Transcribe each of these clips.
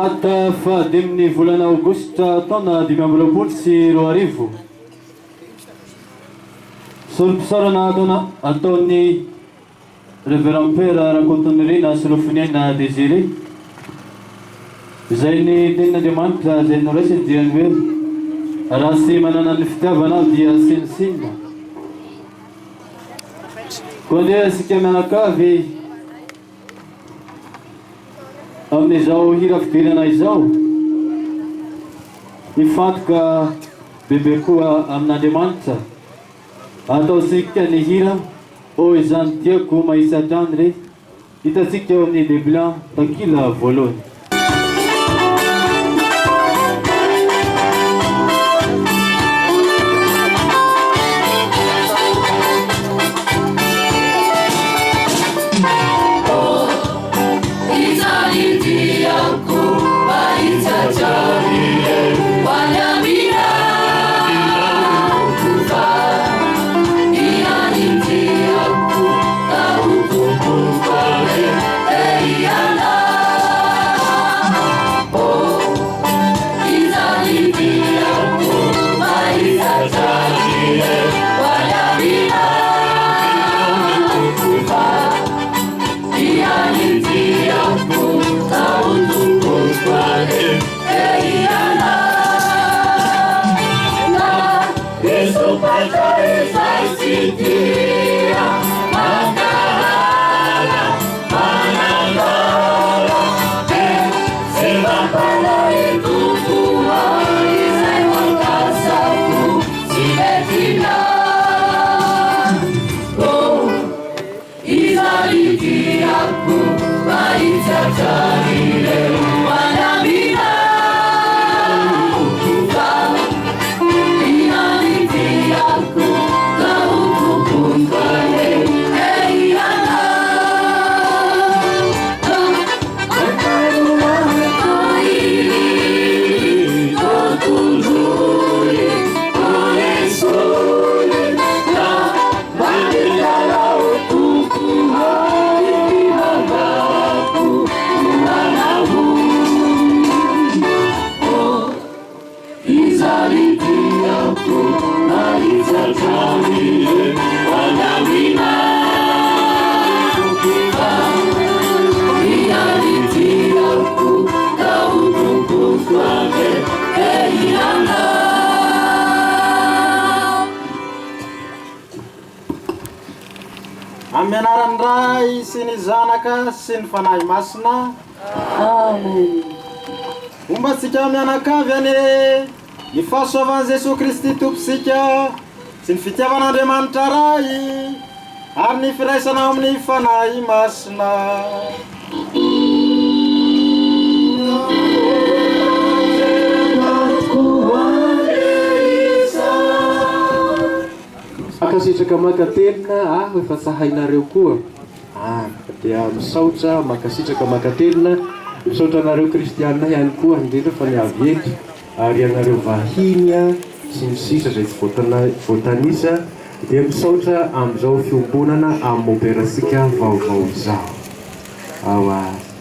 Talata fahady amin'ny volana Aogositra taona 2024 solompisarana ataon'ny Révérend Père Rakotonirina Solofoniana Désiré izay ny tenin'Andriamanitra izay noraisiny dia hoe raha sy manana ny fitiavana dia sinisinina. Koa andeha isika mianakavy amin'izao hira fidirana izao hifantoka bebe koa amin'Andriamanitra. Ataosika ny hira o izany tiako mahisa hatrany re hitantsika eo amin'ny Biblia takila voalohany. Amenaran ray sy ny zanaka sy ny fanahy masina. Amen. Ombatsika mianakavy ane ny fahasoavan'i Jesosy Kristy tomposika sy ny fitiavan'Andriamanitra ray ary ny firaisana amin'ny fanahy masina. Makasitraka makatelina efa sahainareo koa dia misaotra makasitraka makatelina misaotra anareo kristianina ihany koa indrindra fa ny avety ary anareo vahiny sy ny sisa izay tsy voatanisa dia misaotra amin'izao fiombonana amin'ny operasika vaovao izao ao azy.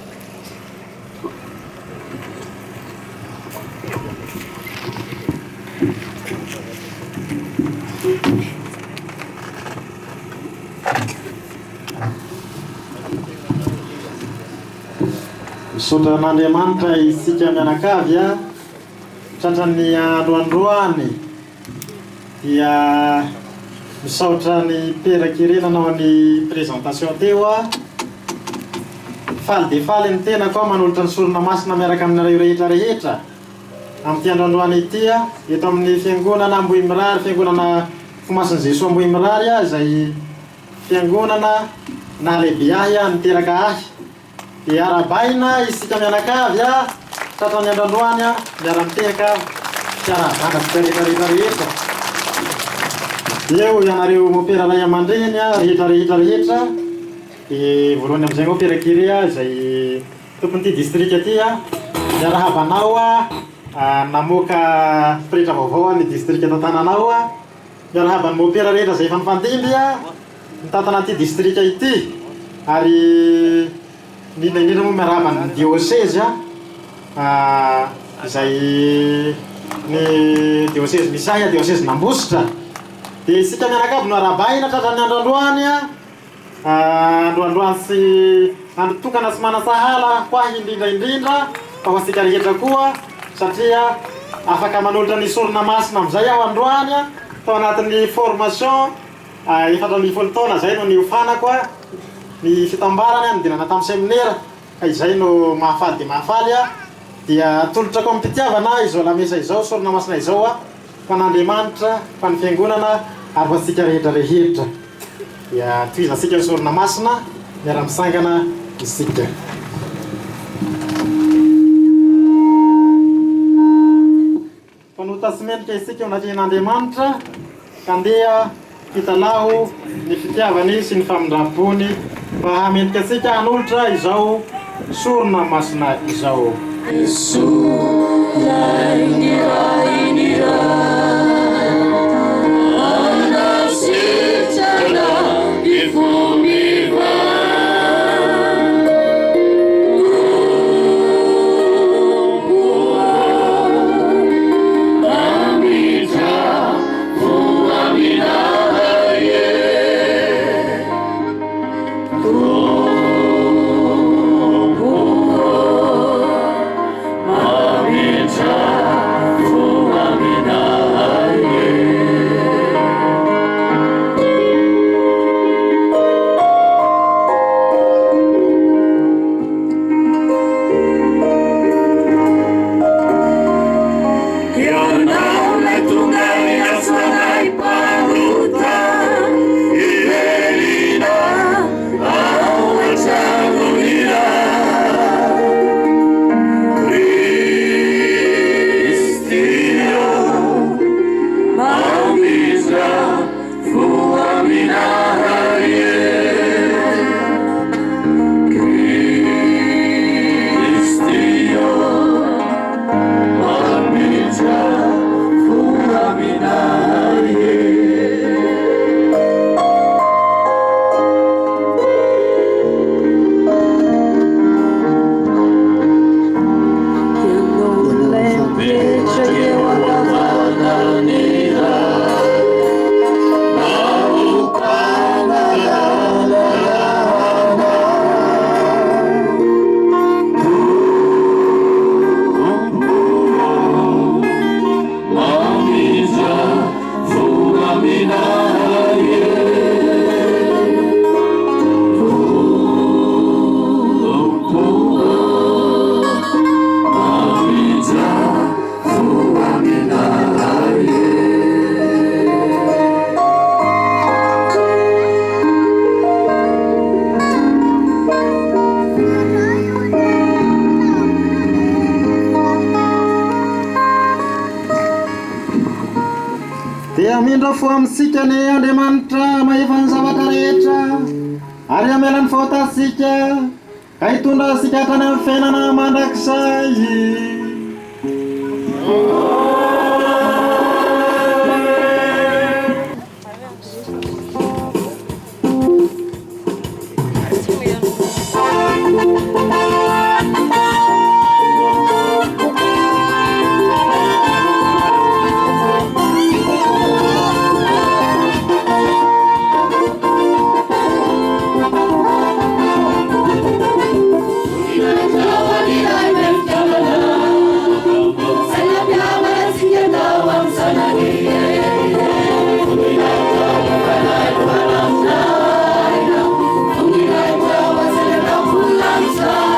Misaotra an'Andriamanitra isika mianakavy tratran'ny androandroany dia misaotra ny perakirena nanao ny présentation teo faly dia faly ny tena koa manolotra ny sorona masina miaraka aminareo rehetra rehetra amin'ity androandroany ity eto amin'ny fiangonana Ambohimirary, fiangonana Fomasin'i Jesosy Ambohimirary izay fiangonana na lehibe ahy niteraka ahy. Dia arabaina isika mianakavy tratran'ny androandroany miara-miteka fiaravana sy rehetra. Eo ianareo mopera lay aman-dreny rehetra. Dia voalohany amin'izay mopera kire izay tompon'ity district aty miarahabanao namoaka firitra vaovao ny district tantananao miarahaban'ny mopera rehetra izay efa nifandimby ny tantanan'ity district ity ary indrindra moa miarahaba ny diocèse izay ny diocèse Misaya, diocèse Nambositra. Dia isika mianakavy no arabahina tratran'ny androandroany androandroany sy andro tokana sy manasahala ho ahy indrindraindrindra fa ho asika rehetra koa satria afaka manolotra ny sorona masina amin'izay aho androany tao anatin'ny formation 4 taona zay no niofanako ny fitambarany nidinana tamin'ny séminaire ka izay no mahafaly dia mahafaly dia tolotrako amin'ny mpitiavana izao lamesa izao sorona masina izao fa n'Andriamanitra fa ny fiangonana ary ho asika rehetra rehetra dia toizasika ny sorona masina miara-misangana isika. Fanotasimenitra isika anatin'Andriamanitra kandeha hitalaho ny fitiavany sy ny famindram-pony mba hamentika asika hanolotra izao sorona masina izao. Dia mindra fo amintsika ny Andriamanitra mahefa ny zavatra rehetra ary amelany faotasika ka hitondra asika hatrany amin'ny fiainana mandrakizay. Sa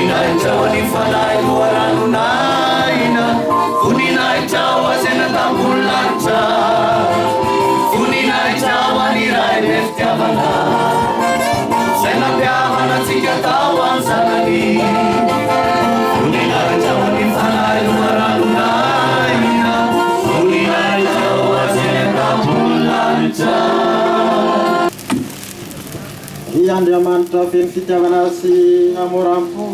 voninahitra ny fanahy loharanonaina voninahitra azena tambony lanitra voninahitra any ray le fitiavana zay nampiavana tsika tao any zanany voninahitra ny fanahy loharanonaina voninahitra azena tambony lanitra. I Andriamanitra feno fitiavana sy hamoram-po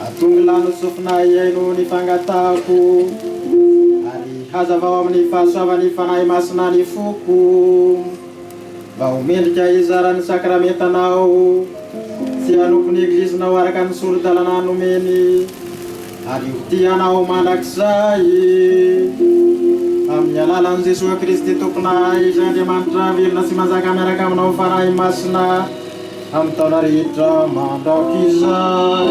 atongy lano sofina iaino ny fangatahako ary hazavao amin'ny fahasoavany fanahy masina ny foko mba ho mendrika izarany sakramentanao sy hanompony eglisynao araka ny solo-dalana nomeny ary ho tianao mandrakizay amin'ny alalan'i Jesosy Kristy tomponay izay Andriamanitra velona sy manjaka miaraka aminao fanahy masina amin'ny taona rehetra mandrakizay.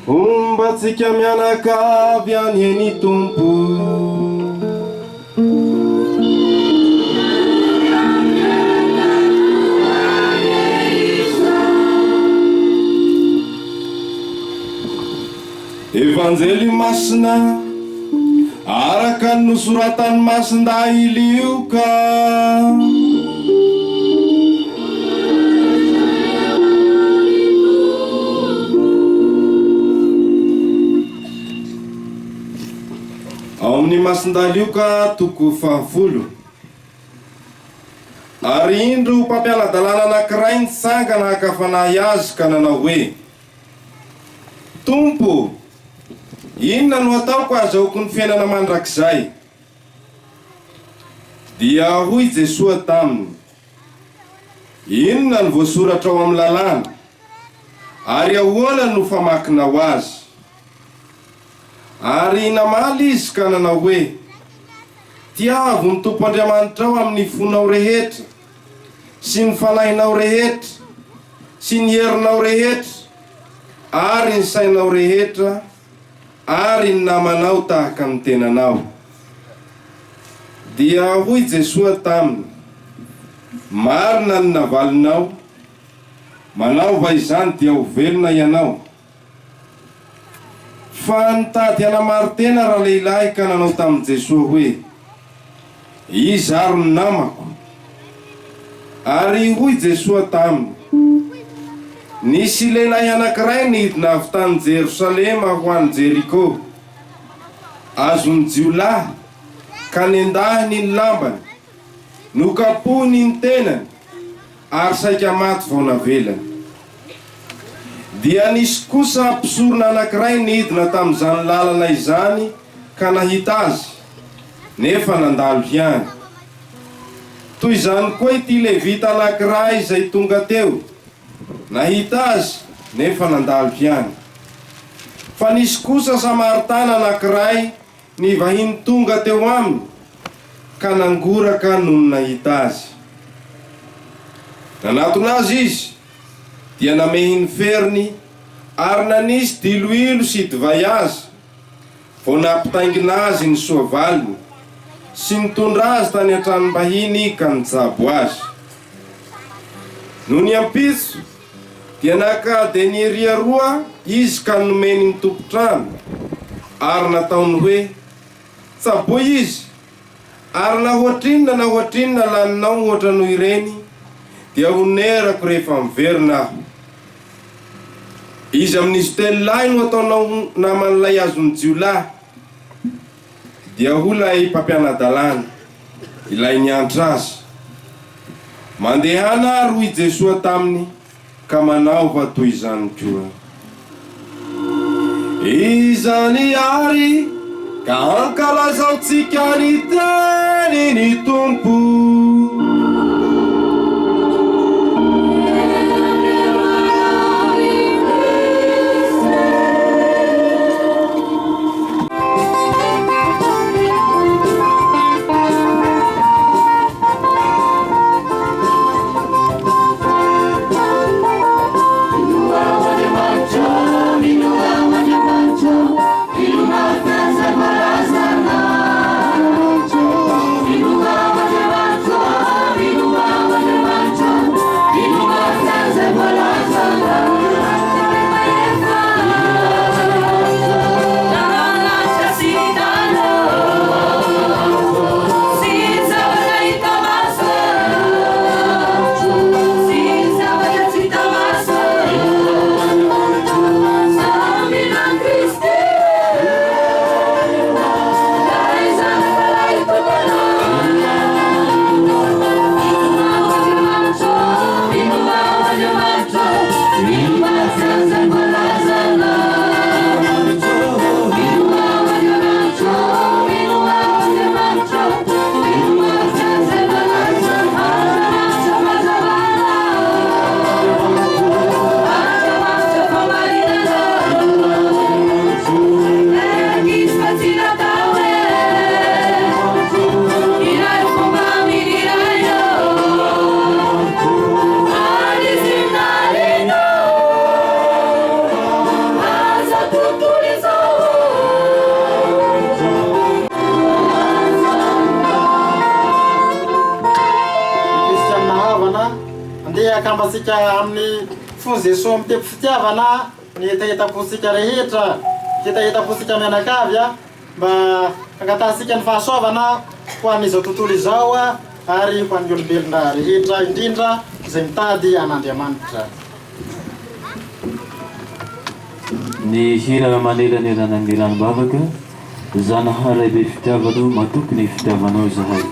Ombatsika mianakavy any eny tompo Evanjely masina araka araka ny nosoratany Masindahy io ka ao amin'ny Masindahy io ka toko 70. Ary indro mpampianadalana anankiray nitsangana hakafanahy azy ka nanao hoe: Tompo, inona no ataoko azahoako ny fiainana mandrakizay? Dia hoy Jesosy taminy: inona no voasoratra ao amin'ny lalàna? Ary ahoana no famakinao azy? Ary namaly izy ka nanao hoe: tiavo ny Tompo Andriamanitra ao amin'ny fonao rehetra, sy ny fanahinao rehetra, sy ny herinao rehetra, ary ny sainao rehetra, ary ny namanao tahaka ny tenanao. Dia hoy Jesosy taminy: marina ny navalinao, manaova izany dia ho velona ianao. Fa nitady hanamary tena raha lehilahy ka nanao tamin'i Jesosy hoe: izy ary ny namako. Ary hoy Jesosy taminy: nisy lehilahy anankiray nidina avy tany Jerosalema ho any Jeriko, azony jiolahy ka nendahiny ny lambany, nokapohiny ny tenany, ary saika maty vao navelany. Dia nisy kosa mpisorona anankiray nidina tamin'izany lalana izany ka nahita azy, nefa nandalo hiany. Toy izany koa ity levita anankiray izay tonga teo, nahita azy nefa nandalo hiany. Fa nisy kosa Samaritana anankiray nivahiny tonga teo aminy, ka nangoraka noho nahita azy. Nanatona azy izy, dia namehiny feriny, ary nanisy diloilo sy divay azy, vao nampitaingina azy ny soavaliny, sy nitondra azy tany an-tranom-bahiny ka nijabo azy. No niampitso, dia naka denieria 2 izy ka nomeny ny tompo-trano, ary nataony hoe: tsaboy izy, ary nahoatrinona laninao ohatra noho ireny, dia honerako rehefa miverina aho. Izy amin'izy telo lahy no ataonao naman'ilay azony jiolahy. Dia ho lay mpampianadalana, ilay niantra azy. Mandehana roy Jesosy taminy, ka manaova toy izany koa: izany ary ka ankalazaontsika ny teniny Tompo. Akambasika amin'ny fo Jesosy mitepy fitiavana, ny etaetaposika rehetra, etaetaposika mianakavy, mba angatasika ny fahasoavana ho an'izao tontolo izao ary ho an'ny olombelona rehetra indrindra izay mitady an'Andriamanitra. Ny hira manelanelana ny ranom-bavaka Zanahary be fitiavanao matoky ny fitiavanao zahay.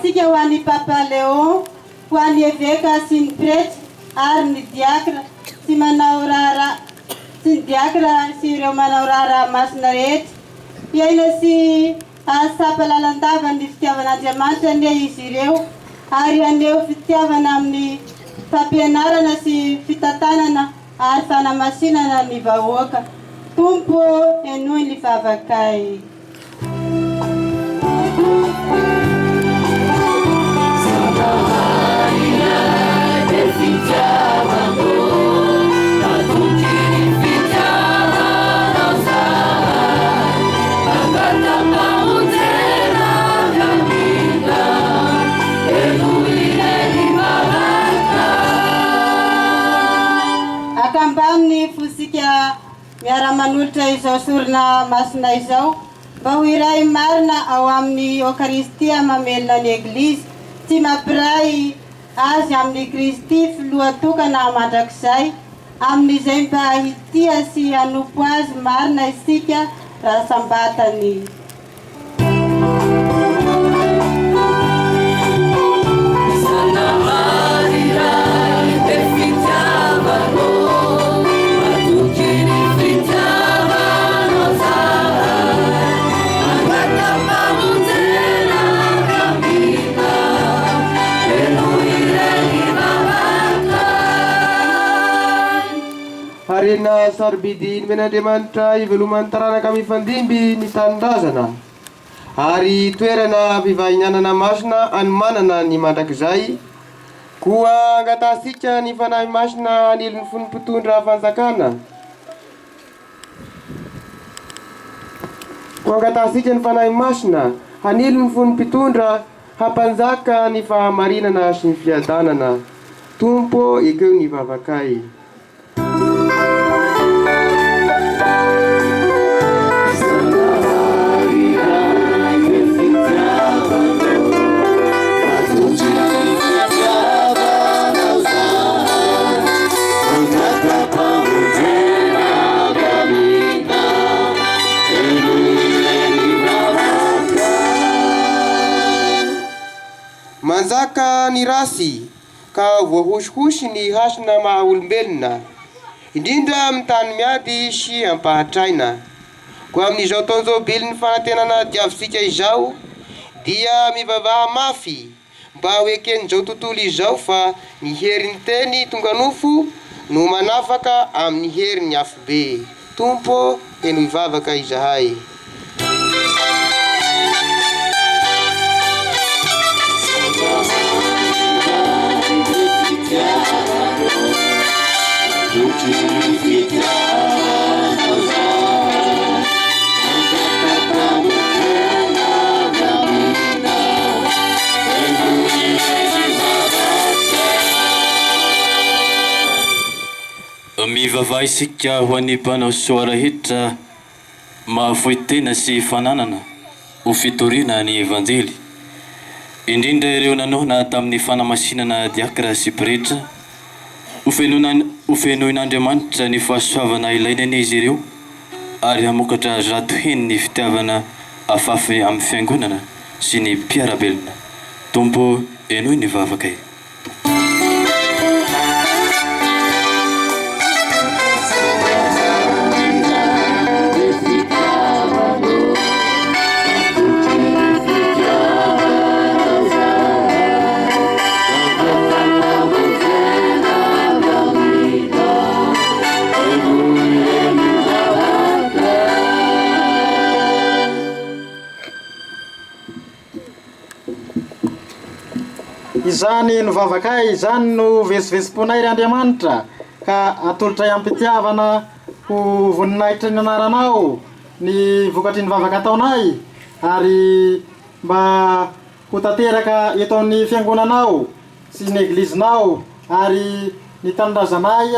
Sika ho an'i Papa Léon, ho an'i évêque sy ny prêtre ary ny diacre sy manao raharaha sy ny diacre sy ireo manao raharaha masina rehetra. Iaina sy asapa lalandava ny fitiavan'Andriamanitra anie izy ireo ary aneo fitiavana amin'ny fampianarana sy fitantanana ary fanamasinana ny vahoaka. Tompo enoy ny vavakay. Akambaminy fosika miara-manolotra izao sorona masina izao mba ho iray marina ao amin'ny Eucharistia mamelona ny Eglizy, tsy mampiray azy amin'ny Kristy filoha tokana mandrakizay, amin'izay mba hitia sy hanompo azy marina isika raha sambatany. Harena sarobidiny men'Andriamanitra iveloman'ny taranaka mifandimby ny tanindrazana ary toerana fivahinanana masina anomanana ny mandrakizay, koa angatasika ny fanahy masina anilon'ny fon'ny mpitondra fanjakana, koa angatasika ny fanahy masina anilon'ny fon'ny mpitondra hampanjaka ny fahamarinana sy ny fiadanana. Tompo ekeo ny vavakay. Manjaka ny rasy ka voahosihosy ny hasina maha olombelona, indrindra amin'ny tany miady sy ampahatraina. Koa amin'izao taon'izao bely ny fanantenana diavisika izao dia mivavaha mafy mba ho eken'izao tontolo izao fa ny herin'ny teny tonga nofo no manafaka amin'ny herin'ny afobe. Tompo eno ivavaka izahay. Mivavaha isika ho an'ny mpanao soa rehetra mahafohy tena sy fananana ho fitoriana ny evanjely, indrindra ireo nanohana tamin'ny fanamasinana diakra sy pretra, ho fenoin'Andriamanitra ny fahasoavana ilaina izy ireo ary hamokatra rato heny ny fitiavana afafy amin'ny fiangonana sy ny mpiarabelona. Tompo enoy ny vavaka e. Izany no vavakay, izany no veziveziponay ry Andriamanitra, ka atolotra ampitiavana ho voninahitra ny anaranao ny vokatry ny vavaka ataonay, ary mba ho tanteraka eto amin'ny fiangonanao sy ny eglizinao, ary ny tanindrazanay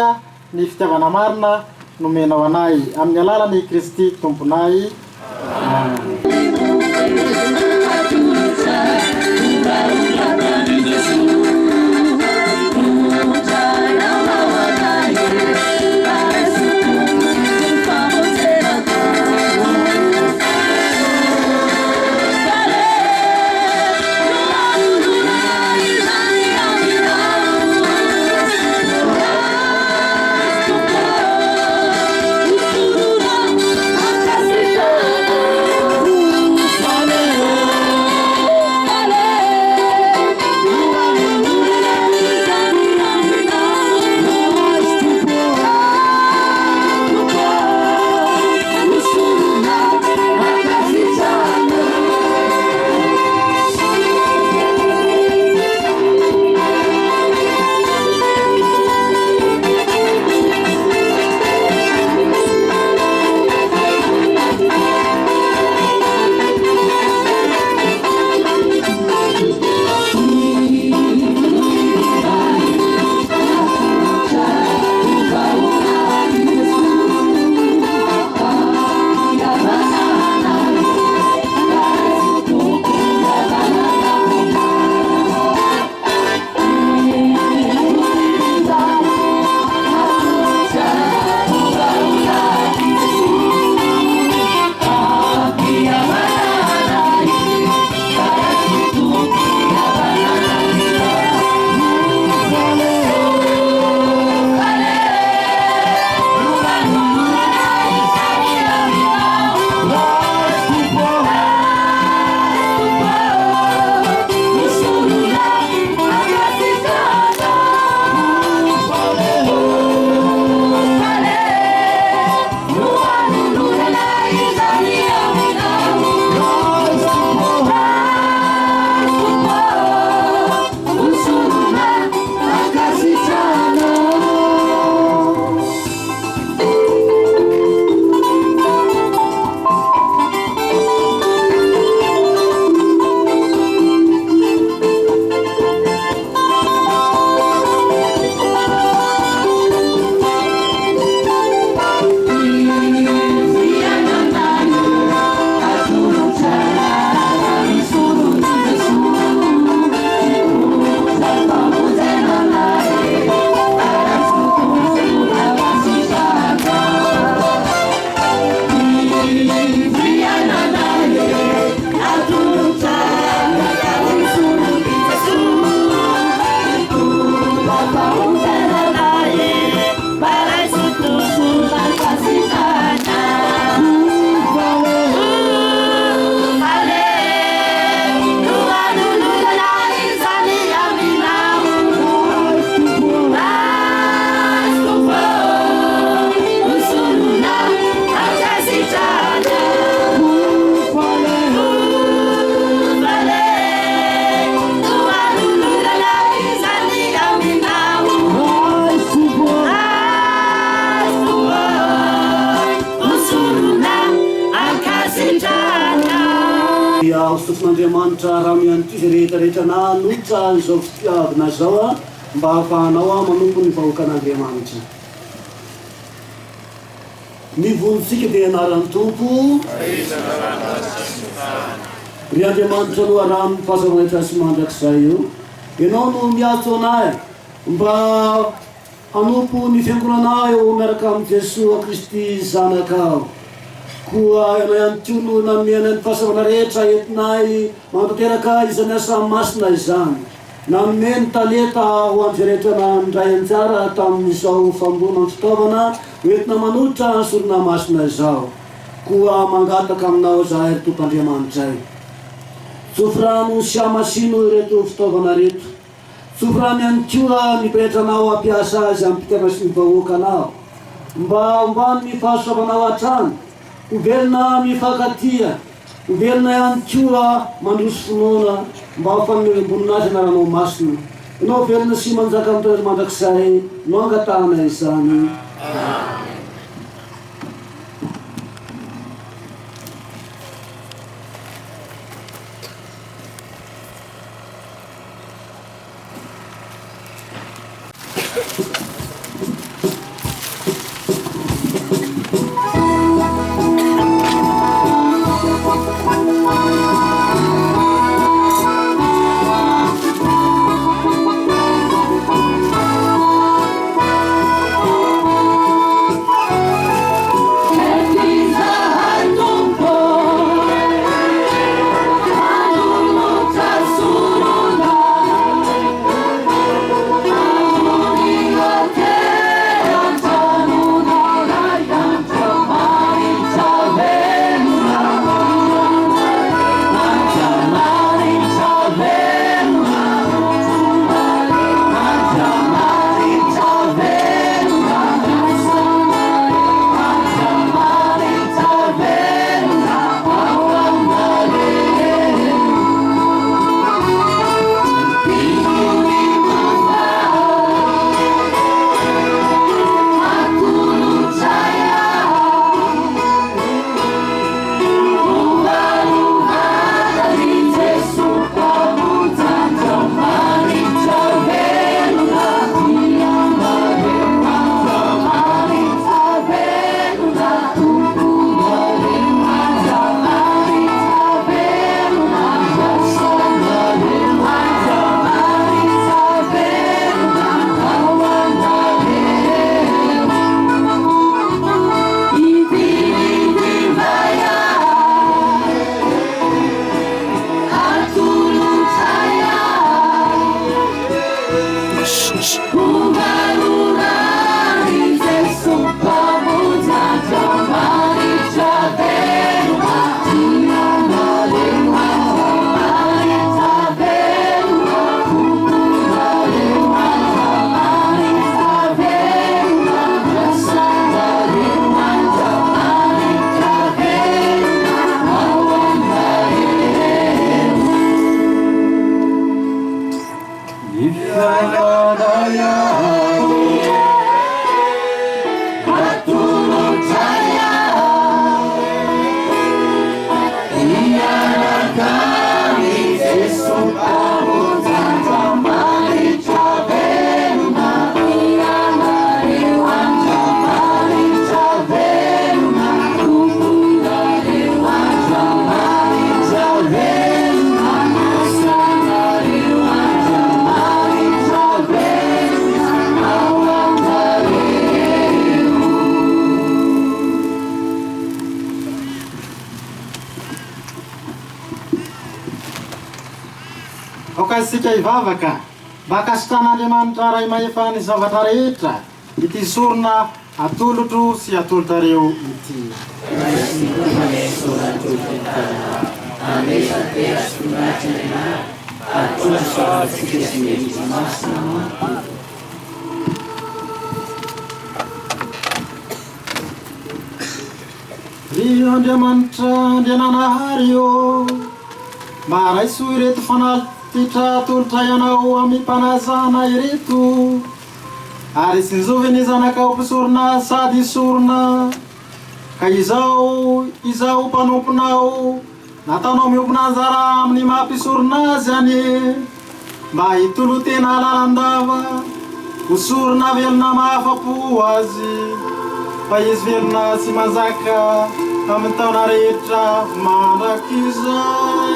ny fitiavana marina nomenao anay amin'ny alalan'i Kristy Tomponay. Andriamanitra raha mianty zay rehetrarehetra na notra izao fitiavana zao mba hafahanao manompo ny vahoakan'Andriamanitra. Ny vonintsika dia anaran'ny Tompo. Ry Andriamanitra aloha raha mipasavanaitra sy mandrakizay io. Ianao no miatso anay mba hanompo ny fiangonanao miaraka amin'ny Jesosy Kristy zanakao. koa ianao ihany ko no namiana ny fahasavana rehetra entinay mantanteraka izany asa masina izany nameny taleta ho amin'ny rehetra nandray anjara tamin'izao fambona ny fitaovana entina manohitra ny sorona masina izao koa mangataka aminao zahay tompoandriamanitray tsofrano sy amasino ireto fitaovana reto tsofrano ihany koa miperetranao ampiasa azy amin'ny mpitana sy ny vahoakanao mba ombany mifahasoavanao hatrany ovelona mifankatia ovelona ihany koa mandroso finoana mba hafanombonin'azy anaranao masina ianao velona sy manjaka amin'ny mandrakizay no angatahana izany. Sika ivavaka mba kasitan'Andriamanitra ray mahefa ny zavatra rehetra ity sorona atolotro sy atolotareo ity. Rio Andriamanitra andehananahary io mba raiso ireto fanalititra tolotra ianao amin'ny mpanazana ireto ary sinjovy ny zanakao mpisorona sady sorona ka izao mpanomponao natanao miompona anjara amin'ny mampisorona azy any mba hitolotena lalandava ho sorona velona mahafapo azy fa izy velona sy manjaka amin'ny taona rehetra mandrakizay.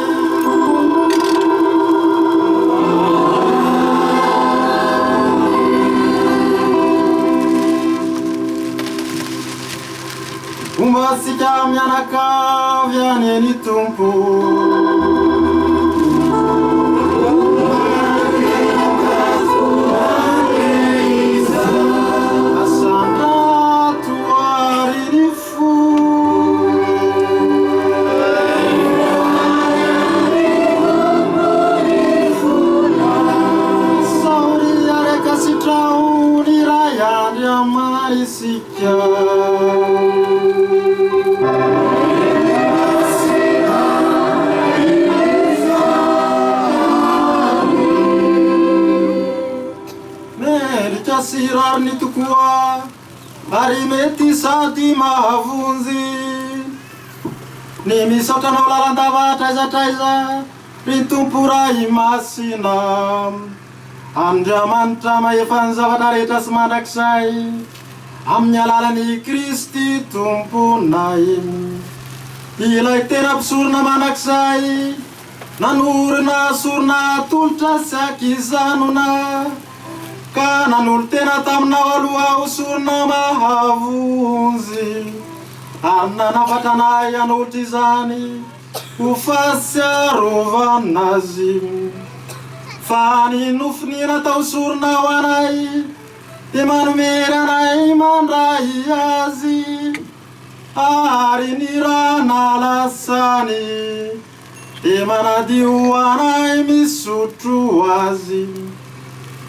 Umba sika mianakavy any tompo Sirarni tukua Barimeti sati mahavunzi Nimi sotana ularandava taiza Rintumpura imasina Andamanta maefanza vatareta smadaksai Amnyalalani Kristi tumpunai Ilai tena psurna manaksai Nanurna surna tulta sakizanuna Kananul tena tamna walua usurna mahavunzi Anna vatanai anultizani Ufasya rovanazi Fani nufnina tausurna wanai Imanumira nai mandrai azi Arinira nalasani Imanadiuanai misutuazi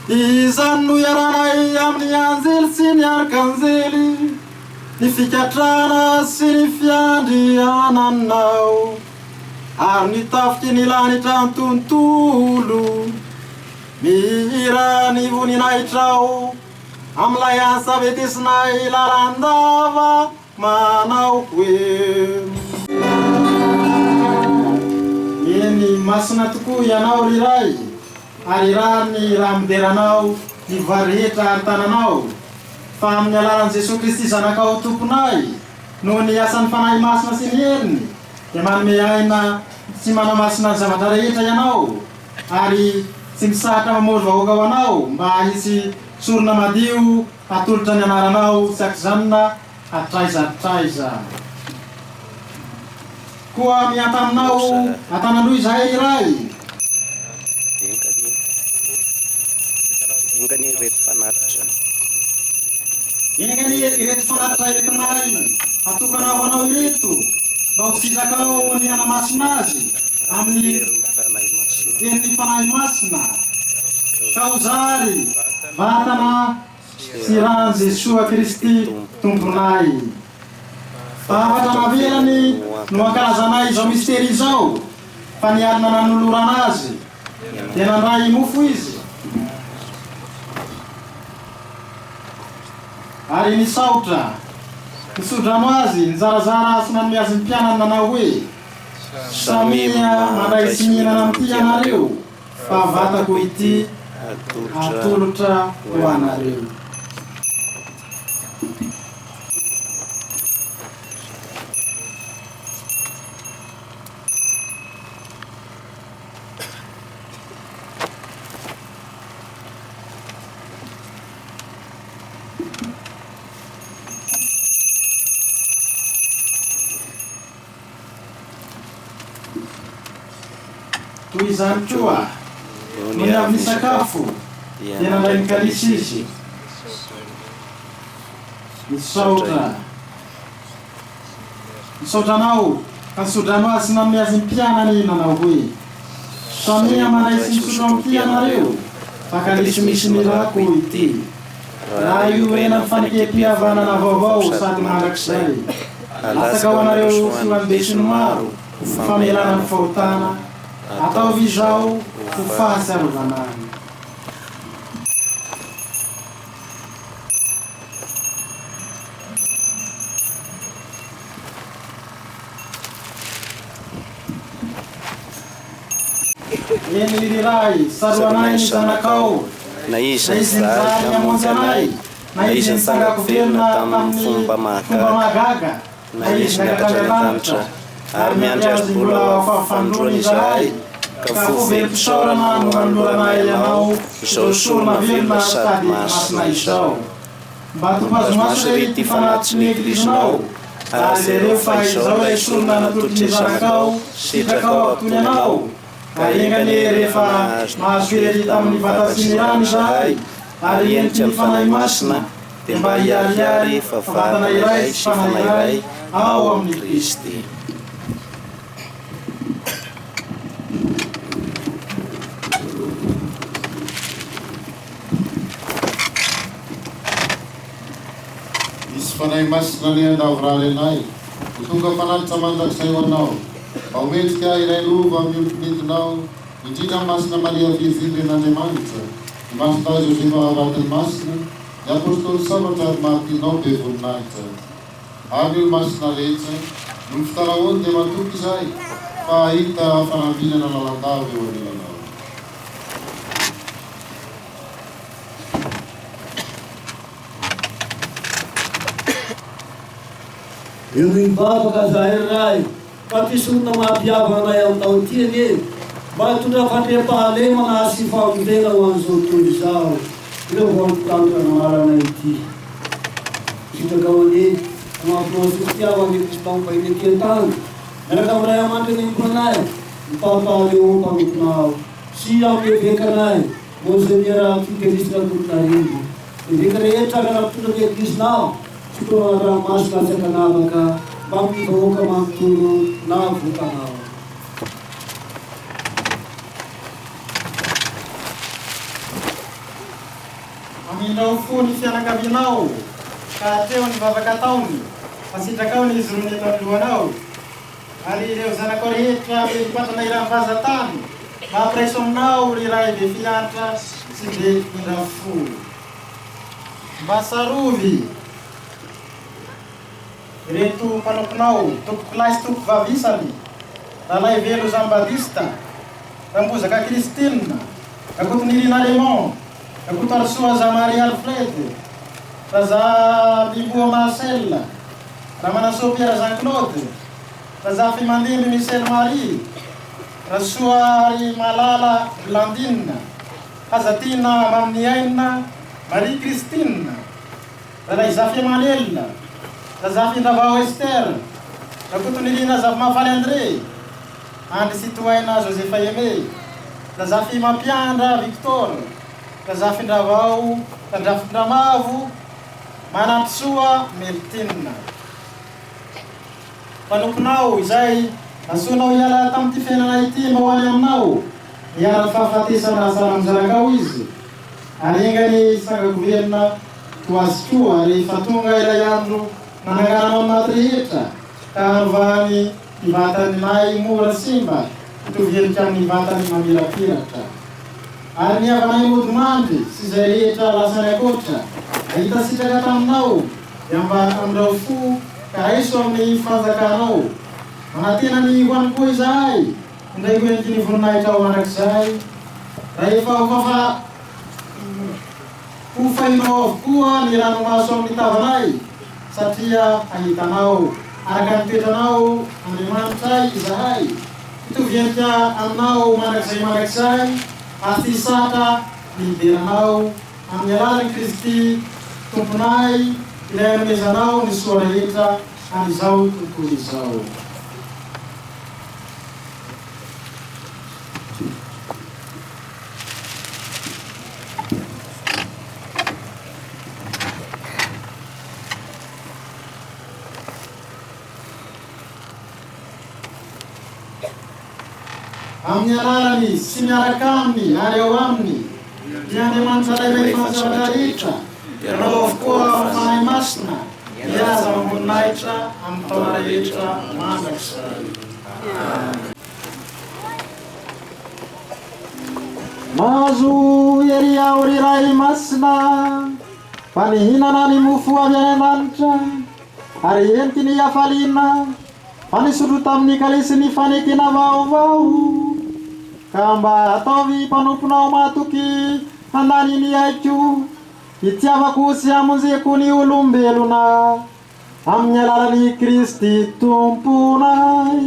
Izanu yaranai amni anzil sinyar kanzeli Nifikatrana sinifiandi ananau Arni tafti nilani tantuntulu Mihira nivuni naitrau Amlayansa vetisnai larandava manau kwe Yeni masna tuku yanau rirai Arirani ramderanau Divareta antananau Fa amin'ny alalan Jesu Kristi zanakao tomponay No ny asan'ny fanahy masina sy ny heriny Dia manome aina tsy manamasina zavatra rehetra ianao Ary tsy misahatra mamory vahoaka ho anao Mba hisy sorona madio atolotra ny anaranao Tsy akizanona atraiza Koa miantaminao atanaloha izahay iray Ingani ireto fanatitra iretonay atokana ho anao ireto mba ho sizakao ny anamasina azy amin'ny teny fanahy masina kaozary vatana sy rano Jesoa Kristy tomponay fahafatra navelany no ankalazanay izao misteri izao fa ny alina nanolorana azy dia nandray mofo izy Ary nisaotra nisodrano azy nizarazara sy nanome azy ny mpianany nanao hoe Samia mandray sy mihinana amin'ity ianareo fa vatako ity atolotra ho anareo Toy izany koa no ny amin'ny sakafo dia nandray ny kalisy izy nisaotranao ka nisodrano azy sy nanome azy ny mpianany nanao hoe Samia mandray sy misotro amin'ity ianareo fa kalisy misy ny rako ity raha io ena ny fanikempihavanana vaovao sady mandrakizay lasaka ho anareo sy ho ambesiny maro famelana ny fahotana ataovy izao ho fahasarovanany eny liray saroanay ny zanakao na izy nizary hamonjy anay na izy nitsangako velona tamin'ny fomba mahagaga na izy niakatran'andranitra ary miandry azy mbola fahafandroany izahay ka fovelim-pisaorana no manoloranay ianao izao sorona velona sady masina izao mba topazo maso re ty fanaty sy ny eglisonao Azy fa izao lay solona natotony zanakao sitrakao ampitony anao ka engany rehefa mahazo hery tamin'ny vatasiny rano zahay ary entiny ny fanahy masina dia mba hiariary vatana iray sy fanahy iray ao amin'ny Kristy. Fanahy masina le andaviraly anay tonga fanalitra mandrakizay ho anao mba hoentrika iray lova amin'ny olom-pinetinao indrindra masina maria vivin'Andriamanitra ny masina Josefa avatiny masina ny apôstôly sambatra ary mahatianao be voninahitra ary io masina rehetra no ny fitarahoany dia matoky izay fa hita fanambinana lalandava eo anelanao. Io mivavaka zahay ray fa ty solona mahampiavana anay aminao ty anie mba hitondra fandriam-pahalemana sy famonjena ho an'izao tontolo izao ireo vampitandra anaranay ity sitraka anie amafinao fitiavany Kristy mpainy aty an-tany miaraka amin'ray aman-dreny amponanay mipahapahaleo mpanotonao sy amin'ny evekanay monseigneur fikelisitra totonarivo eveka rehetra raha mitondra ny eklizinao Sikoa raha masina tsakanavaka mba mivahoaka manontolo na vokanao. Aminao fo ny fianakavianao ka teo ny vavaka taony fa sitrakao ny izy roneto alohanao ary ireo zanakao rehetra mipatrana iran'ny vazatany mahapraiso aminao ry ray be fianatra sy be indrafo mba sarovy reto mpanomponao tompo lahy sy tompo vavisany Ralahy Velo Jean Baptiste Rambozaka Christine Akoto Nirina Raymond Akoto Arsoa Jean-Marie Alfred Raza Biboa Marcel Ramanaso Pierre Jean-Claude Raza Fimandimby Michel Marie Rasoa Malala Blandine Hazatina Mamniaina Marie Christine Ralahy Zafy Manel Raza Findravao Esther Akoto Nirina Zavamafaly André Andry Citoyena Josepha Aimé Raza Fimapiandra Victor Raza Findravao Tandrafindramavo Manampisoa Meltina Panomponao izay asonao hiala tamin'ity fiainana ity mba ho any aminao hiala fahafatesana tsara amin'izanakao izy ary engany sangakoverina ho azy koa rehefa tonga ilay andro nanangananao anaty rehetra ka hanovany ny vatan'nay mora simba hitovielika amin'ny vatany mamirapiratra ary ny havanay modimandry sy izay rehetra lasany akoatra ahita sitraka taminao dia mba amin'irao fo ka aiso amin'ny fanjakanao manatena ny hoany koa izahay indray ko entiny voninahitra ao anak'izay rehefa ho fahinao avokoa ny ranomaso amin'ny tavanay satria ahitanao araka ny toetranao Andriamanitra izahay hitovientika aminao manak'izay aty saka liberanao amin'ny alalan'i Kristy tomponay ilay anomezanao ny soa rehetra an'izao tontolo izao. Amin'ny alalany sy miaraka aminy ary eo aminy dia Andriamanitra lehibe fanjavatra rehetra ianao avokoa fanahy masina mihaza mamoninahitra amin'ny taona rehetra mandrakizay. Mahazo ery aho ry ray masina fa nihinana ny mofo avy any an-danitra ary entiny hafaliana fa nisotro tamin'ny kalesy ny fanekena vaovao ka mba ataovy mpanomponao matoky handany ny haiko hitiavako sy hamonjeko ny olombelona amin'ny alalan'i Kristy tomponay.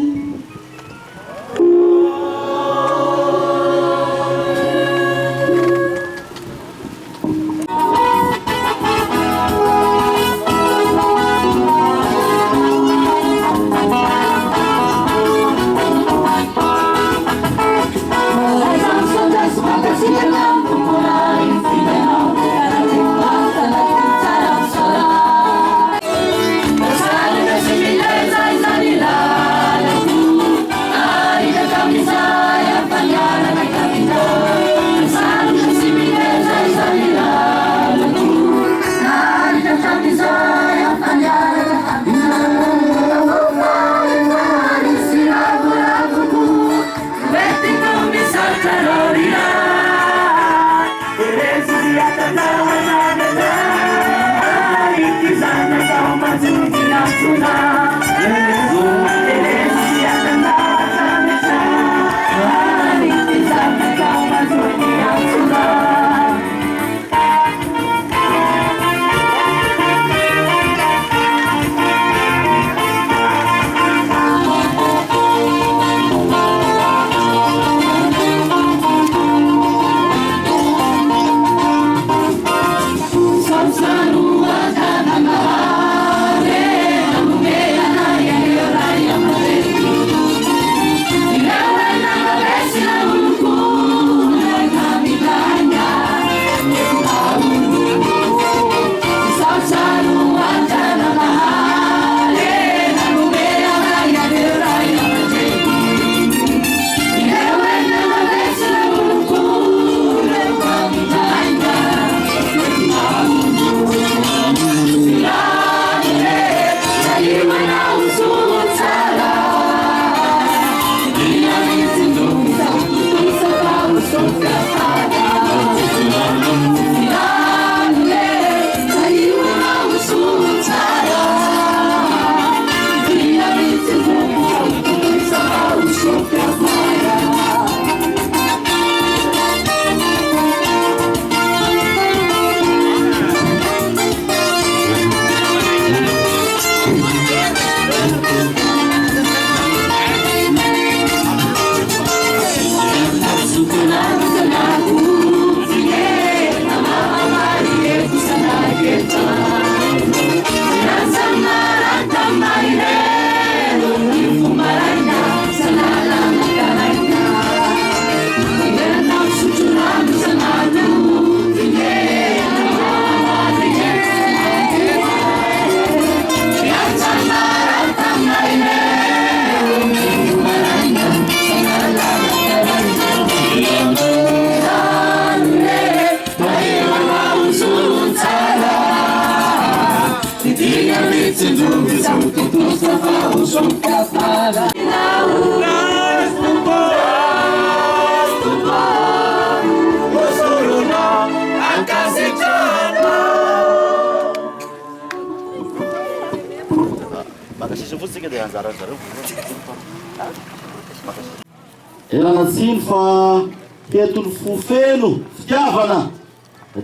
Elana tsiny fa tetony fofeno fitiavana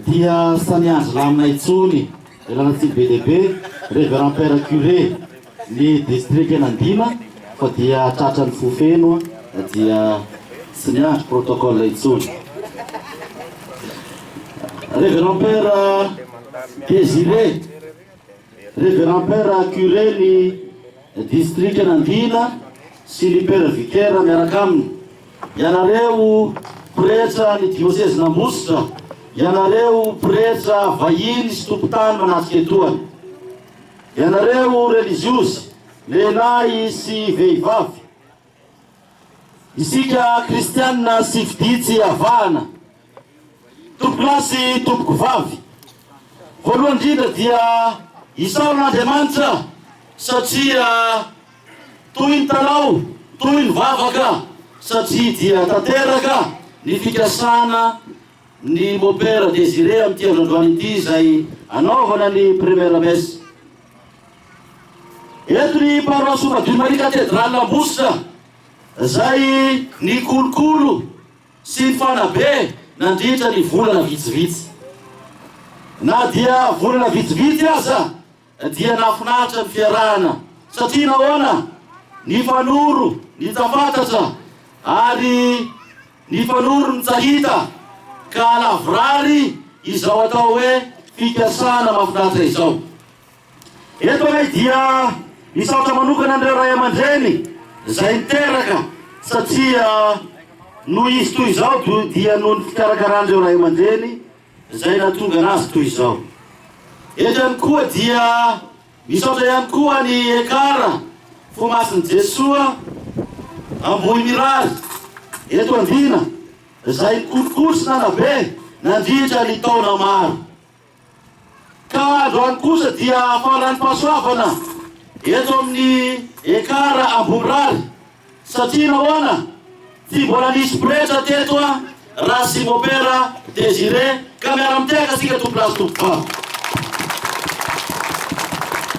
dia saniazy laminay tsony. Elana tsiny be lehibe révérend père curé ny district Nandima fa dia tratrany fofeno dia tsy niandry protocole itsony. Révérend père Désiré, révérend père curé ny district Nandina sy ny père vicaire miaraka aminy. Ianareo pretra ny diocèse Nambositra, ianareo pretra vahiny sy tompotany manatrika etoany, ianareo religiosy lehilahy sy vehivavy, isika kristianina sy fiditsy avahana, tompolasy tompoko vavy. Voalohany indrindra dia isaon'Andriamanitra satria toy ny talao, toy ny vavaka, satria dia tanteraka ny fikasana ny mopera Désiré amin'ity androandroany ity zay anaovana ny première messe. Eto ny paroisse Madio Marie cathédrale Nambositra zay ny kolokolo sy ny fanabe nandritra ny volana vitsivitsy. Na dia volana vitsivitsy aza dia nafinaritra ny fiarahana satria nahoana ny fanoro ny tafantatra ary ny fanoro ny tsahita ka lavrary izao atao hoe fikasana mafinaritra izao. Eto anay dia misaotra manokana andreo ray aman-dreny zay niteraka satria no izy toy izao dia noho ny fikarakarandreo ray aman-dreny zay natonga anazy toy izao. Eto ihany koa dia misaotra ihany koa ny ekara Fomasiny Jesoa Amboy Mirary eto Andina zay nikolokosina nabe nandritra ny taona maro. Ka androany kosa dia fahalan'ny fahasoavana eto amin'ny ekara Amboy Mirary satria nahoana tsy mbola nisy pretra teto raha sy mopera Désiré ka miara-miteka sika tompolasy tompovavy.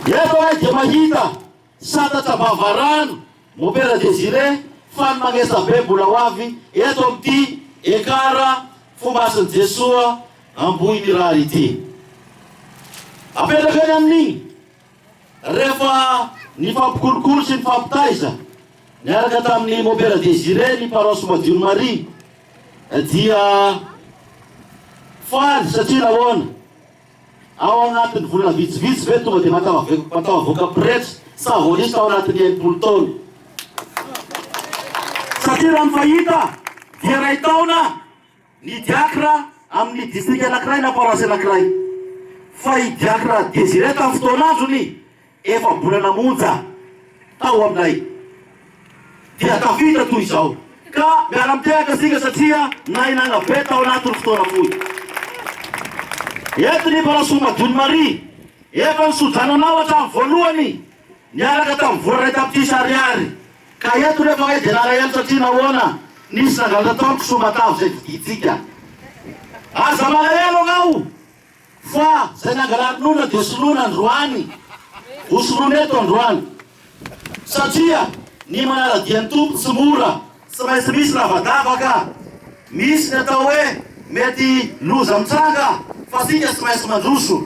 Eto ay dia mahita satatra bavarano mopera Désiré fa ny magnesa be mbola ho avy eto amin'ity ekara Fomasiny Jesoa Amboy Mirary ity. Apetraka any amin'igny rehefa ny fampikolokolo sy ny fampitaiza niaraka tamin'ny mopera Désiré ny paroisse Madio Marie dia faly satria nahoana ao anatin'ny volana vitsivitsy ve tonga dia matavavoaka pretra sa voanisy ao anatin'ny 80 taona. Satria raha mifahita dia ray taona ny diakra amin'ny district anankiray na paroisse anankiray fa i diakra Désiré tamin'ny fotoan'androny efa bolana monja tao aminay dia tafita toy izao ka miara-mitehaka sika satria nahinana be tao anatin'ny fotoana foy. Eto ny paroisse Madio Marie efa nisojananao hatramin'ny voalohany niaraka tamin'ny vola ray tamin'ity sariary ka eto rehefa hoe dia nara elo satria nahoana nisy nangalatra tao kisomatavo zay viditsika. Aza malahelo anao fa zay nangalarinoana dia soloana androany ho soloana eto androany satria ny manaradian'ny tompo tsy mora tsy maintsy misy lavadavaka misy ny atao hoe mety loza mitsanga fa sika tsy maintsy mandroso.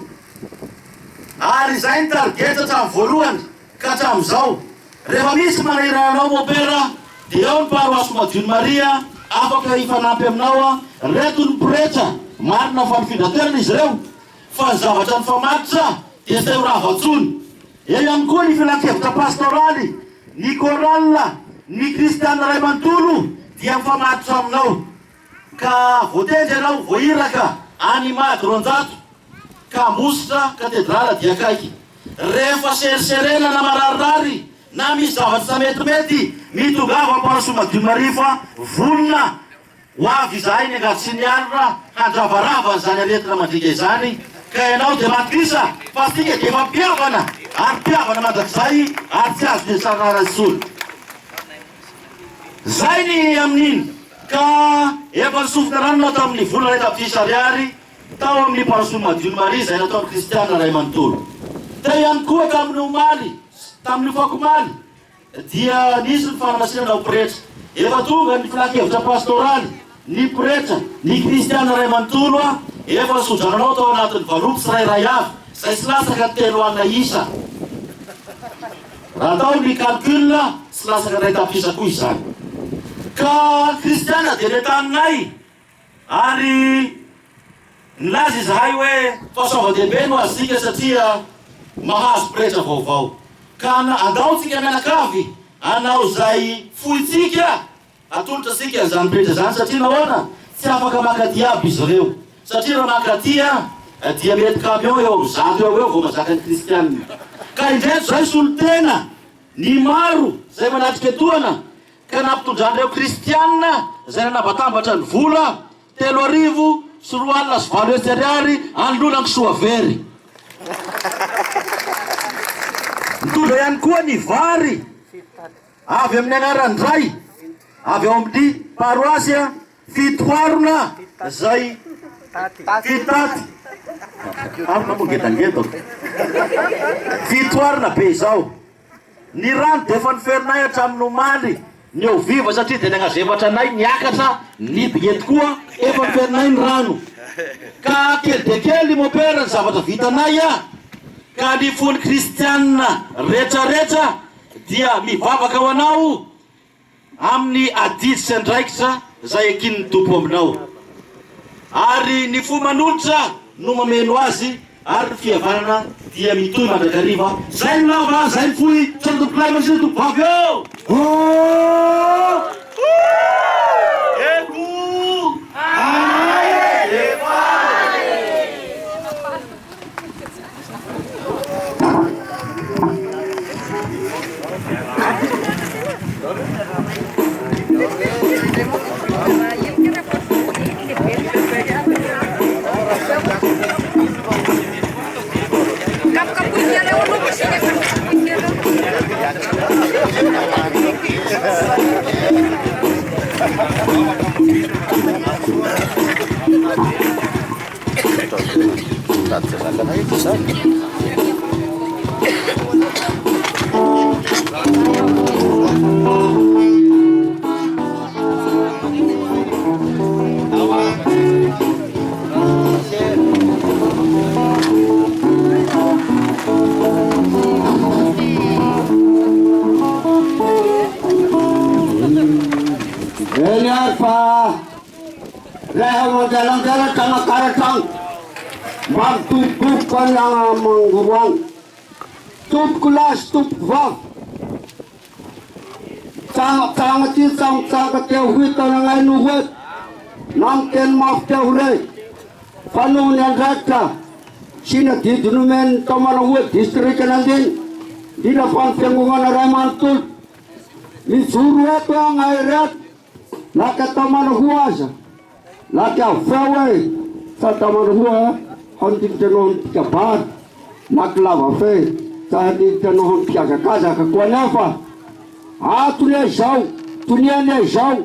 Ary zay ny targeta hatramin'ny voalohany ka hatramin'izao rehefa misy manairanao mopera dia eo ny paroisse Madio Maria afaka ifanampy aminao reto ny pretra marina fa ny fidraterana izy ireo fa ny zavatra ny famatitra dia zay ho ravatsony. Eo ihany koa ny filan-kevitra pastoraly, ny koralina, ny kristianina ray manontolo dia mifamatitra aminao ka voatendry ianao voahiraka any Mady Ronjato ka Mositra katedrala dia akaiky. Rehefa seriserena na mararirary na misy zavatra sa metimety mitongava paroisse Madio Marie fa vonona ho avy izahay ny angaty sy ny alina handravarava zany aretina mandrika izany ka ianao dia matisa fa sika dia fampiavana ary mpiavana mandrakizay ary tsy azo ny sararatsolo zay ny amin'iny ka efa nisofina ranona tao amin'ny vola ray tapitrisa ariary tao amin'ny parasolo madiony maria zay nataony kristiana ray manontolo da ihany koa tamin'ny omaly tamin'ny fakomaly dia nisy ny fanamasinana ho pretra efa tonga ny filakevitra pastoraly ny pretra ny kristiana ray manontolo a efa nisodrananao tao anatin'ny varopo sy ray avy zay sy lasaka ny telo anna isa raha tao ny calcul sy lasaka ray tapitrisa koa izany ka kristiana dia netanay ary nilaza izahay hoe fahasoava-dehibe no azika satria mahazo pretra vaovao ka andaotsika mianakavy anao zay fohitsika atolotra sika zany pretra zany satria nahoana tsy afaka makatia aby izy reo satria raha makatia dia mety camion eo amin'ny zato eo vao mazaka ny kristianina ka indreto zay solotena ny maro zay manatrika etoana ka nampitondran'ireo kristianina zay nanabatambatra ny vola 3,000 sy 4,000 sy 20 ariary anlonako soa very mitondra ihany koa ny vary avy amin'ny anaran'ndray avy ao amin'ny paroasy fitoarona zay fitaty amina mongedangeto fitoarona be zao ny rano de efa niferinay hatramin'ny omaly ny eo viva satria de nangazevatra anay niakatra ny bigety koa efa niferinay ny rano ka kely de kely mopera ny zavatra vitanay a ka ny fony kristianina rehetrarehetra dia mivavaka ho anao amin'ny adidy sy andraikitra zay ekin'ny tompo aminao ary ny fo manolotra no mameno azy ary ny fihavanana dia mitoy mandrakariva zay ny lava zay ny foy tsatompiray masiny tompavy eo jalan-jalan sama karatang magtubuk yang mengguruan tup kelas tup vav sangat tisang sangat tehuit tanangai nuhut namken maf tehurei panung yang rata sina didunumen tomanuhut distrik kanandin di depan penggungan Ray Mantul di suruh itu yang airat lakat tomanuhuasa lakia fawe sa tomanuhua hontin tenon kabar maklava fe sa hontin tenon piaga kaza kakuanafa tunia jauh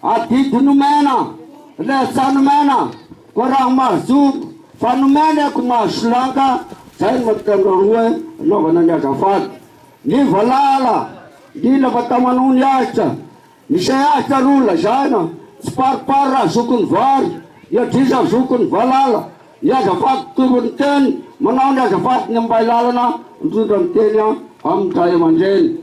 ati dunumena le sanumena korang masuk fanumena kumaslangka saya makan ruwe no bananya kafat ni valala di la batamanun yacha ni saya rula sana spar sukun var ya tisa sukun valala ya kafat turun ten menanda kafat nyampai lalana untuk dan tenya am kaya manjen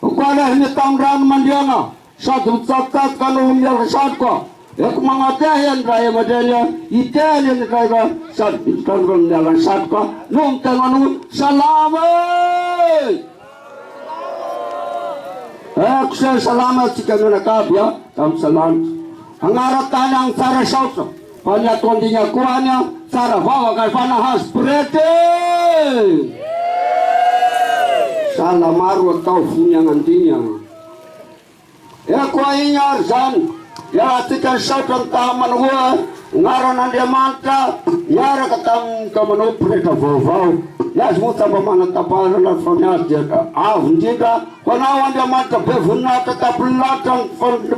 ukala ni tangran mandiana satu sakat kalau yang satko ek mangatayan raya madanya Italian kaya sat tangran jalan satko nung tananu salamat ek salamat jika menakabya tam salam hangarap tanang sara sauso panya tondinya kuanya sara bawa kay panahas prete salamaru tau punya nantinya ya kuainya arzan ya tikan sautan taman gua ngaran'Andriamanitra miaraka tamin'ny kamanao vaovao niazy moa tamba manatapahana fa niazy dia avo indrindra ho anao Andriamanitra be voninahitra tapililatra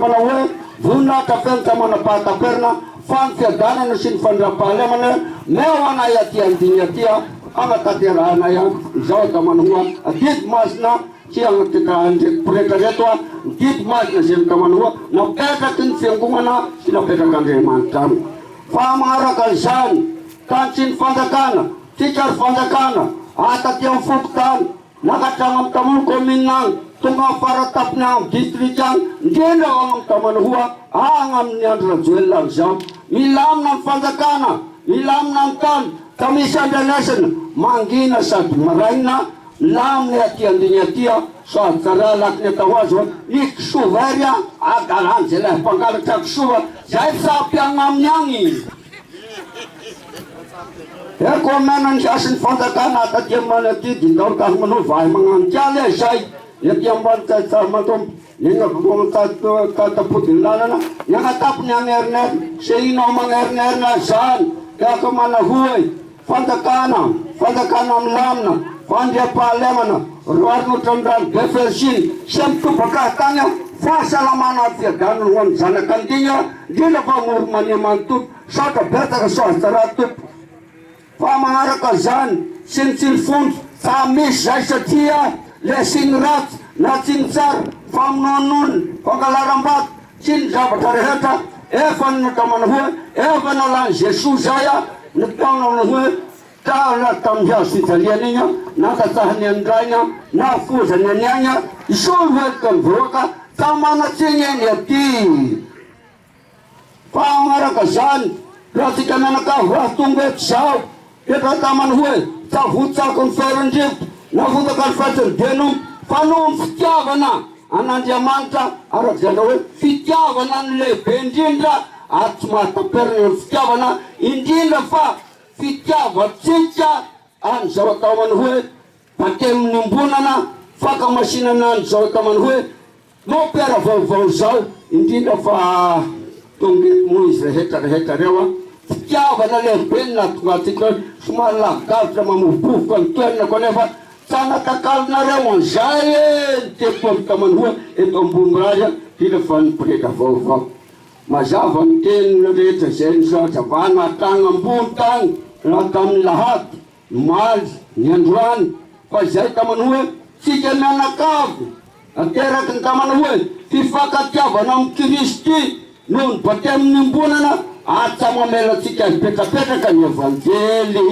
manao hoe voninahitra feno tamanapahataperina fa ny fiadanana sy ny fandram-pahalemana meo anay aty andiny atya agnatanterahana ihany izao tamanoa adidy masina sy agnatetrahandreky pretra reto a didy masina zay tamanoa napetraky ny fiangonana sy napetraky Andriamanitra any fa magnaraka an'izany tany tsy ny fanjakana tikary fanjakana ataty amin'ny fokotany nakatragna amin'ny tamano commune agny tonga faratapony agny district agny indrindra agny amin'ny tamanoa agny amin'ny andro rajoel zao milamina ny fanjakana milamina ny tany ka misy andranasana mangina sady maraina lamina aty andiny atya sady tsara lakiny atao azy ny kisovaria agalany zay lay mpangalatra kisova zay fisampiagna amin'ny agny eko mena ny asy ny fanjakana ataty ambany aty dindaolo kasy manao vahy magnano tialy zay aty ambany matompo katapodiny lalana ny agnatapony agnerinary se inao magnerinerina zany kaka manahoy fanjakana milamina fandriam-pahalemana roarinotrandrano befersiny sy mitobaka tany fahasalamana fiadanana ho an'ny zanaka andigna indrindra fa moro maniamanotompo satra betaka soazy tsara tompo fa magnaraka zany sy ny tsirifondro fa misy zay satria le siny ratsy na tsy ny tsara faminonony fangalaram-bato sy ny zavatra rehetra efa natamana hoe efa nalany Jesosy zay a nataona hoe tamin'ny hazo fijaliana igny nakatsahany andraigna na fozany aniagna isolo hoetika mivoaka tamanatsiny eny aty fa magnaraka zany raha tsika menakavo raha tonga eto zao efa tamany hoe tsavotsako ny ferindrivotra na votaka ny fatriny denompo fa no ny fitiavana an'Andriamanitra araka zay hoe fitiavana ny lehibe indrindra ary tsy mahataperina ny fitiavana indrindra fa fitiavatsika an'izao atao many hoe batemin'imbonana fakamasinana an'izao atao many hoe mopera vaovao zao indrindra fa tongety moa izy rehetra reo a fitiavana lehibe na tonga atsika somary lavidavitra mamovobovoka ny toerana konefa tsanatakalinareo an'izay ny tepoavy many hoe eto ambony razy a indrindra fa ny pretra vaovao mazava ny teny rehetra zay ny zavana tagny ambony tagny na tamin'ny lahady maly ny androany fa zay tamany hoe tsika mianakavy ateraky ny tamany hoe fifankatiavana amin'ny Kristy noho ny batemin'imbonana atsamamelatsika azy petrapetraka ny evanjely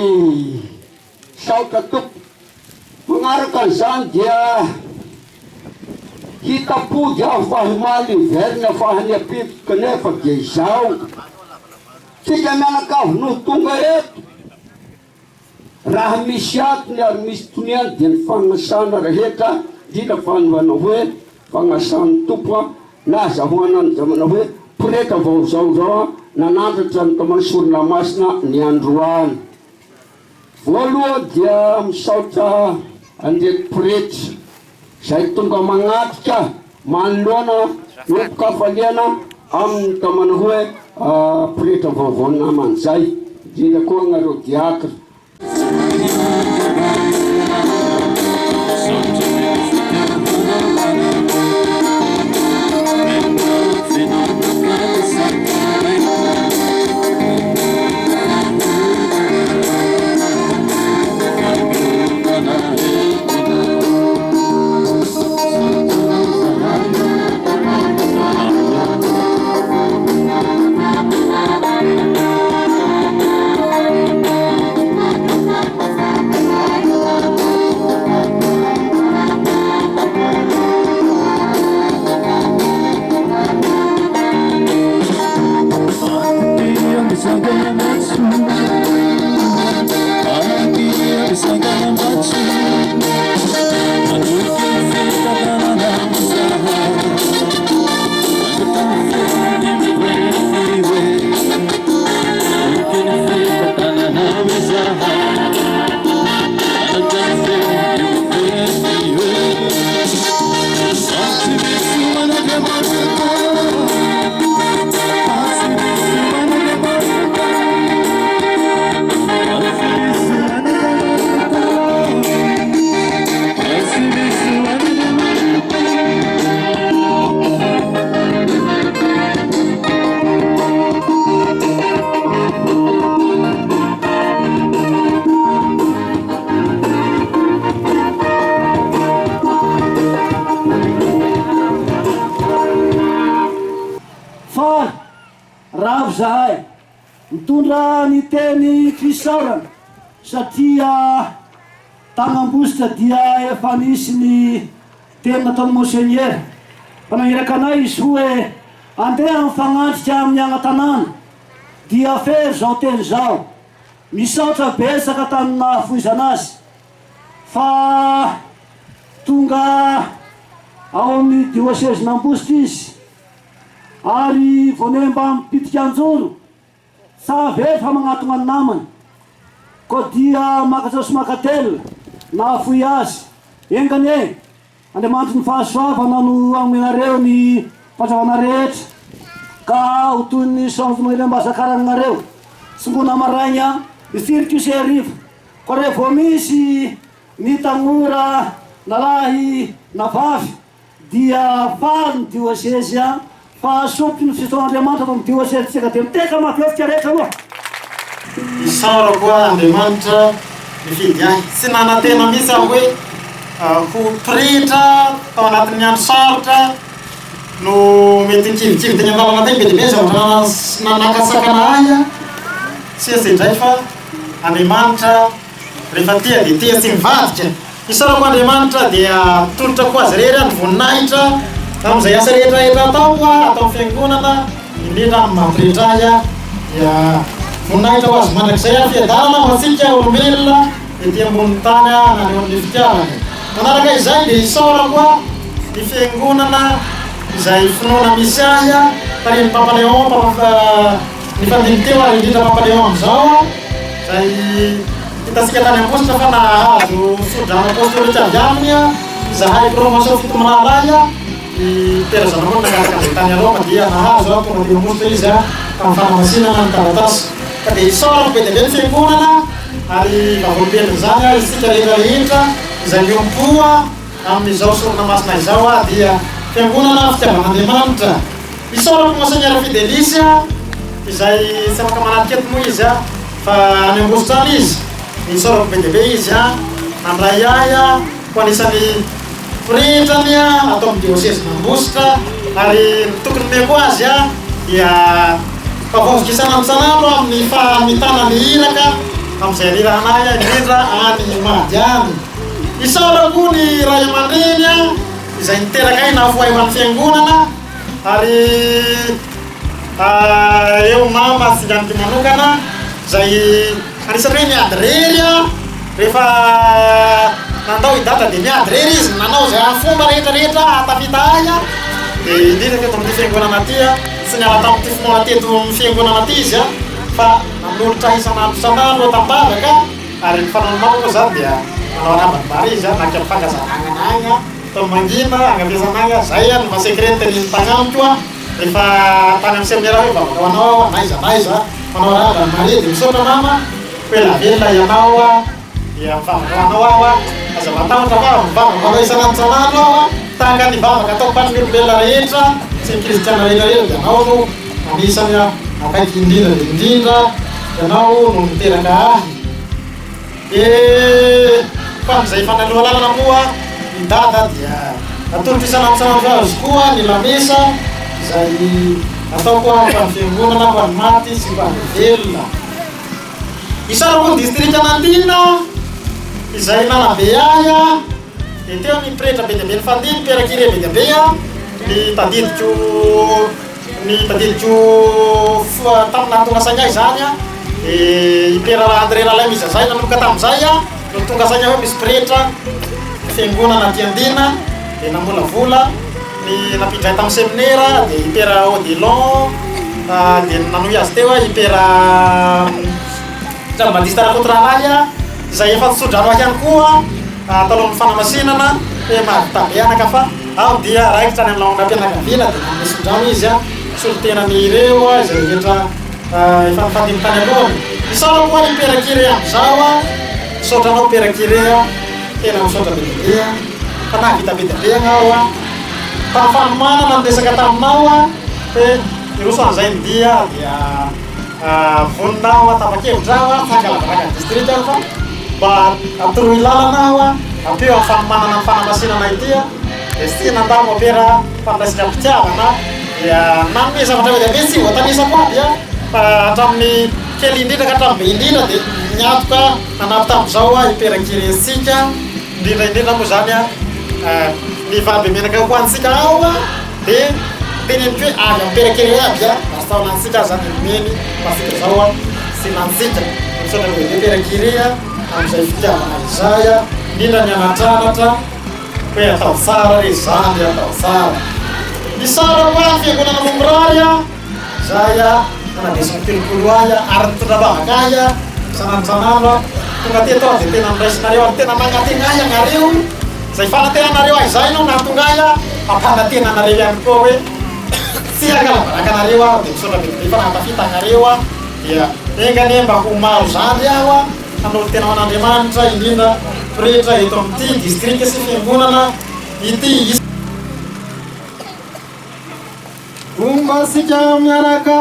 saotra tompo magnaraka an'izany dia hitapody aho fahimaly verina fahany apitiky kanefa dia izao tsika mianakavy no tonga eto raha misy atony ary misy toniany dia ny fagnasana rehetra indrindra fa manao hoe fagnasany tompo na azahoana ny zamana hoe pretra vaozao zao nanandratra ny tamany sorona masina ny androany voaloha dia misaotra andreky pretra zay tonga magnatrika manoloana nopokafaliana amin'ny tamana hoe pretra vaovao naman'izay indrindra koa nareo diakra zahay mitondra ny teny fisaorana satria tagnambositra dia efa nisy ny teny nataony monseigneur mpanagneraka anay izy hoe andeha mifagnantrika amin'ny agnatanàna dia fery zao teny zao misaotra betsaka tamina foizana azy fa tonga ao amin'ny diocèse nambositra izy ary vonemba mipitika anjolo sa vefa magnatona ny namany ko dia makatsaso makatelo na foy azy engany e Andriamanitra ny fahasoavana no aminareo ny fandraona rehetra ka ho toy ny changement ambasakaranareo singona maraigna isiriko se arivo ko re vo misy ny tanora na lahy na vavy dia faly ny diocèse fa sopy ny fisoan'Andriamanitra fa ny diocèse tsika dia miteka mafiofika rehetra aloha isaora koa Andriamanitra mifidy ahy sy nanantena misy aho hoe ho pretra tao anatin'ny andro sarotra no mety nikivikivy teny an-dalana teny be dia be nanakasakana ahy sy izay fa Andriamanitra rehefa tia dia tia sy mivadika isaora koa Andriamanitra dia tolotra koa azy rehetra ny voninahitra amin'izay asa rehetrarehetra atao atao fiangonana indrindra amin'ny mampirehetra ahy dia voninahitra ho azy mandrakizay fiadarana ho antsika olombelona ety ambonin'ny tany naneo amin'ny fitiavana manaraka izay dia isaora koa ny fiangonana izay finoana misy ahy tarin'ny Papa Léon ny fandiny teo ary indrindra Papa Léon amin'izao izay hitasika tany ambositra fa nahazo sodrano apôstôly avy aminy zahay promotion fitomanalay ny tera zanamony nagaraka an'izay tany Roma dia nahazo aho tonga dia ambositra izy tamin'ny fanamasinana ny taratasy ka dia isaora be dia be ny fiangonana ary vavolombelon'izany isika rehetrarehetra izay miompoa amin'izao sorona masina izao dia fiangonana fitiavan'Andriamanitra isaora ko monseigneur Fidelisy izay tsy afaka manatika eto moa izy fa any ambositra any izy isaora ko be dia be izy nandray ahy ho anisan'ny pretrany atao amin'ny diocèse nambositra ary tokony meko azy dia favovikisana amin'sanandro amin'ny fahamitana ny iraka amin'izay riranahy indrindra any mady any isaora koa ny ray aman-dreny izay niteraka ahy na fohay ho an'ny fiangonana ary eo mama sy ganity manokana izay anisany hoe miady rery rehefa nandao hidata dia miady rery izy nanao izay amin'ny fomba rehetrarehetra atafita ahy dia indrindra teto amin'ity fiangonana ty sy niala tamin'ity finoana teto amin'ny fiangonana ty izy fa nanolotra isanandro isanandro tambavaka ary ny fanaonao koa zany dia manao arabany bary izy naky amin'ny fankazanana agny tao mangina agnabiazana agny zay no masekretary tagnamiko rehefa tany amin'ny seminaire hoe vavakoanao anaiza manao arabany bary dia misaotra mama hoe lavelona ianao dia mivavakoanao aho aza matahotra fa mivavakoanao isanandro isanandro aho tahaka ny vavaka atao mpany olombelona rehetra sy ny kristiana rehetrarehetra dia anao no anisany akaiky indrindra ianao no miteraka ahy fa amin'izay fanaloha lalana moa ny dada dia atolotra isanandro azy koa ny lamesa izay atao koa fa ny fiangonana fa ny maty sy fa ny velona isaora koa district Anantina izay nanabe ahy dia teo ny pretra be dia be ny fandiny piarakire be dia be ny tadidiko tamina tonga saigna ahy zany ipera André Lalay misy zay nanomboka tamin'izay no tonga saigna hoe misy pretra fiangonana ty Andina dia namolavola ny napindray tamin'ny séminaire dia ipera Odilon dia nanohy azy teo ipera Jean-Baptiste Rakotoranay izay efa tsodrano ahy ihany koa talohan'ny fanamasinana hoe mahatabeanaka fa aho dia raikitra any amin'ny laonam-pianakaviana dia misy ndrano izy solitenany ireo izay rehetra efa nifandiny tany alohany isaora koa ny perakire amin'izao misaotranao perakire tena misaotra be dia be fa nahavita be dia be agnao tamin'ny fanomanana nidesaka taminao hoe iroso an'izay ny dia voninao tapakevitra fangalavaraka district fa mba atoroy lalana ampeo amin'ny fanomanana amin'ny fanamasinana ity dia sy nandamo apera fandraisika mpitiavana dia nanome zavatra be dia be tsy voatanisako aby hatramin'ny kely indrindra ka hatramin'ny be indrindra dia miatoka anampy tamizao hiperakirensika indrindraindrindra moa zany ny vaby menaka hoantsika ao dia teneny hoe avy amperakely aby basta nansika zany meny pasika zao sy nansika misaotra hoe hiperakire amizay fitiavana izay indrindra ny anatranatra hoe atao tsara re zany atao tsara ny sara koa ny fiangonana momorary zay nanadesiny telopolo ay ary nitondravavaka ay sanandrosanandro tonga ty atao dia tena niraisinareo ary tena manatengay anareo zay fanatenanareo ay zay nao nahatonga ay ampanatenanareo ihany koa hoe tsy akalabaraka anareo dia misaotra betibe fa nahatafita anareo dia engany mba ho maro zany aho hanao tena man'Andriamanitra indrindra rehetra eto amin'ity district sy fiangonana ity. Fomba sika miaraka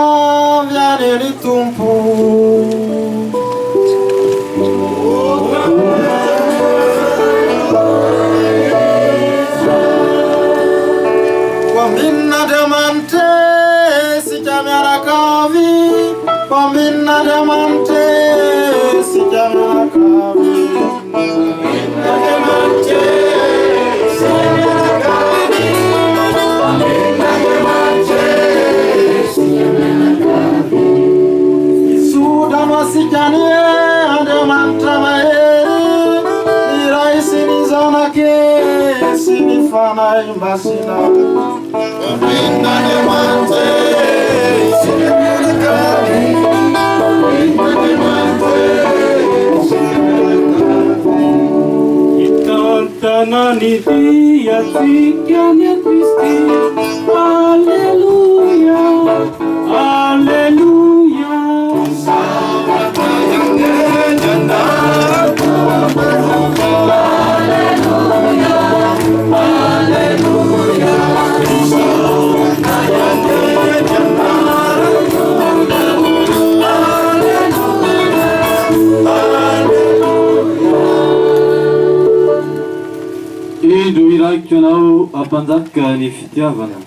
viany ny tompo Pambin'Andriamanitra sika miaraka avy Pambin'Andriamanitra sika miaraka avy Pambin'Andriamanitra sika miaraka avy Pambin'Andriamanitra sika miaraka avy Isodranao sikany Andriamanitra mahery ny ray sy ny zanake sy ny fanahy mbasina Pambin'Andriamanitra sika miaraka avy Tananiti atikanya Kristi Alleluia Alleluia Indro iraiko anao ampanjaka ny fitiavana